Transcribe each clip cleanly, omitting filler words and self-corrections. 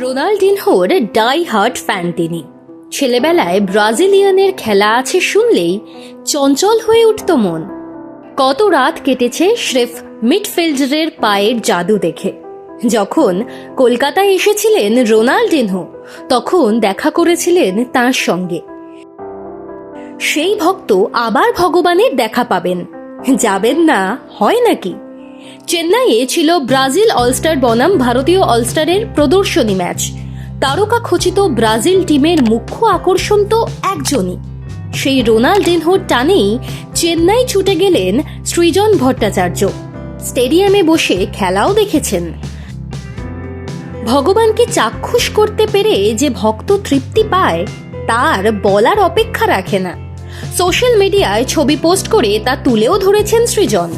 রোনাল্ডিনহোর die hard fan তিনি। ছেলেবেলায় ব্রাজিলিয়ানের খেলা আছে শুনলেই চঞ্চল হয়ে উঠত মন। কত রাত কেটেছে স্রেফ মিডফিল্ডারের পায়ের জাদু দেখে। যখন কলকাতায় এসেছিলেন রোনাল্ডিনহো, তখন দেখা করেছিলেন তাঁর সঙ্গে। সেই ভক্ত আবার ভগবানের দেখা পাবেন, যাবেন না হয় নাকি? চেন্নাইয়ে ছিল ব্রাজিল অলস্টার বনাম ভারতীয় অলস্টারের প্রদর্শনী ম্যাচ। তারকা খচিত ব্রাজিল টিমের মুখ্য আকর্ষণ তো একজনই, সেই রোনাল্ডিনহোর টানেই চেন্নাই ছুটে গেলেন সৃজন ভট্টাচার্য। স্টেডিয়ামে বসে খেলাও দেখেছেন। ভগবানকে চাক্ষুষ করতে পেরে যে ভক্ত তৃপ্তি পায়, তার বলার অপেক্ষা রাখে না। সোশ্যাল মিডিয়ায় ছবি পোস্ট করে তা তুলেও ধরেছেন সৃজন।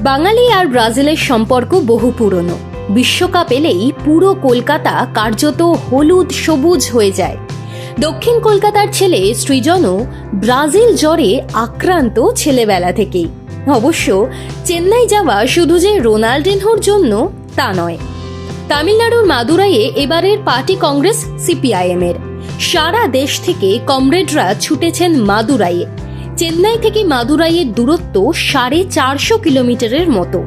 বাঙালি আর ব্রাজিলের সম্পর্ক বহু পুরনো। বিশ্বকাপ এলেই পুরো কলকাতা কার্যত হলুদ সবুজ হয়ে যায়। দক্ষিণ কলকাতার ছেলে সৃজনও ব্রাজিল জ্বরে আক্রান্ত ছেলেবেলা থেকেই। অবশ্য চেন্নাই যাওয়া শুধু যে রোনাল্ডিনহোর জন্য তা নয়। তামিলনাড়ুর মাদুরাইয়ে এবারের পার্টি কংগ্রেস সিপিআইএম এর। সারা দেশ থেকে কমরেডরা ছুটেছেন মাদুরাইয়ে। চেন্নাই থেকে মাদুরাইয়ের দূরত্ব 450 কিলোমিটারের মতো।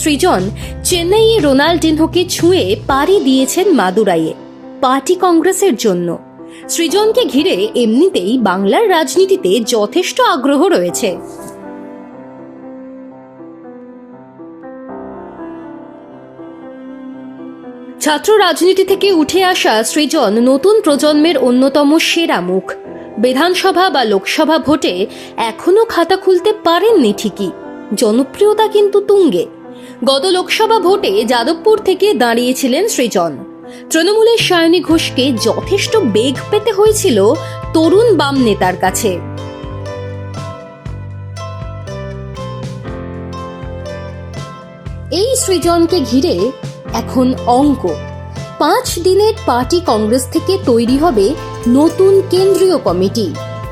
সৃজন চেন্নাইয়ে রোনাল্ডিনহোকে ছুঁয়ে পাড়ি দিয়েছেন মাদুরাইয়ে পার্টি কংগ্রেসের জন্য। সৃজনকে ঘিরে এমনিতেই বাংলার রাজনীতিতে যথেষ্ট আগ্রহ রয়েছে। ছাত্র রাজনীতি থেকে উঠে আসা সৃজন নতুন প্রজন্মের অন্যতম সেরা মুখ। বিধানসভা বা লোকসভা ভোটে এখনো খাতা খুলতে পারেননি ঠিকই, জনপ্রিয়তা কিন্তু তুঙ্গে। গত লোকসভা ভোটে যাদবপুর থেকে দাঁড়িয়েছিলেন সৃজন। তৃণমূলের সায়নী ঘোষকে যথেষ্ট বেগ পেতে হয়েছিল তরুণ বাম নেতার কাছে। এই সৃজনকে ঘিরে এখন অঙ্ক। 5 দিনের পার্টি কংগ্রেস থেকে তৈরি হবে নতুন কেন্দ্রীয় কমিটি।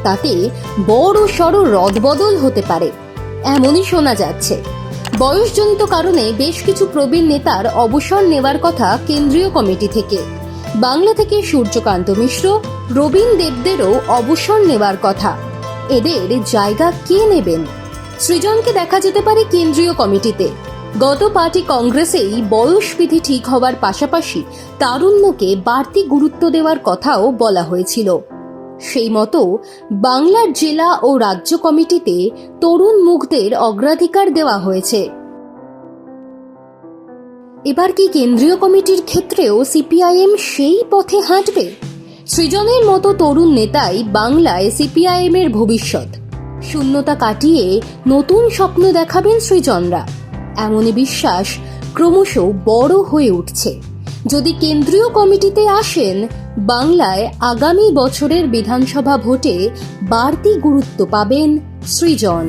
তাতে বড় সড় রদবদল হতে পারে এমনই শোনা যাচ্ছে। বয়সজনিত কারণে বেশ কিছু প্রবীণ নেতার অবসর নেওয়ার কথা কেন্দ্রীয় কমিটি থেকে। বাংলা থেকে সূর্যকান্ত মিশ্র, রবীন দেবদেরও অবসর নেওয়ার কথা। এদের জায়গা কে নেবেন? সৃজনকে দেখা যেতে পারে কেন্দ্রীয় কমিটিতে। গত পার্টি কংগ্রেসেই বয়স বিধি ঠিক হওয়ার পাশাপাশি তারুণ্যকে বাড়তি গুরুত্ব দেওয়ার কথাও বলা হয়েছিল। সেই মতো বাংলার জেলা ও রাজ্য কমিটিতে তরুণ মুখদের অগ্রাধিকার দেওয়া হয়েছে। এবার কি কেন্দ্রীয় কমিটির ক্ষেত্রেও সিপিআইএম সেই পথে হাঁটবে? সৃজনের মতো তরুণ নেতাই বাংলায় সিপিআইএম এর ভবিষ্যৎ। শূন্যতা কাটিয়ে নতুন স্বপ্ন দেখাবেন সৃজনরা, এমনই বিশ্বাস ক্রমশ বড় হয়ে উঠছে। যদি কেন্দ্রীয় কমিটিতে আসেন, বাংলায় আগামী বছরের বিধানসভা ভোটে বাড়তি গুরুত্ব পাবেন সৃজন।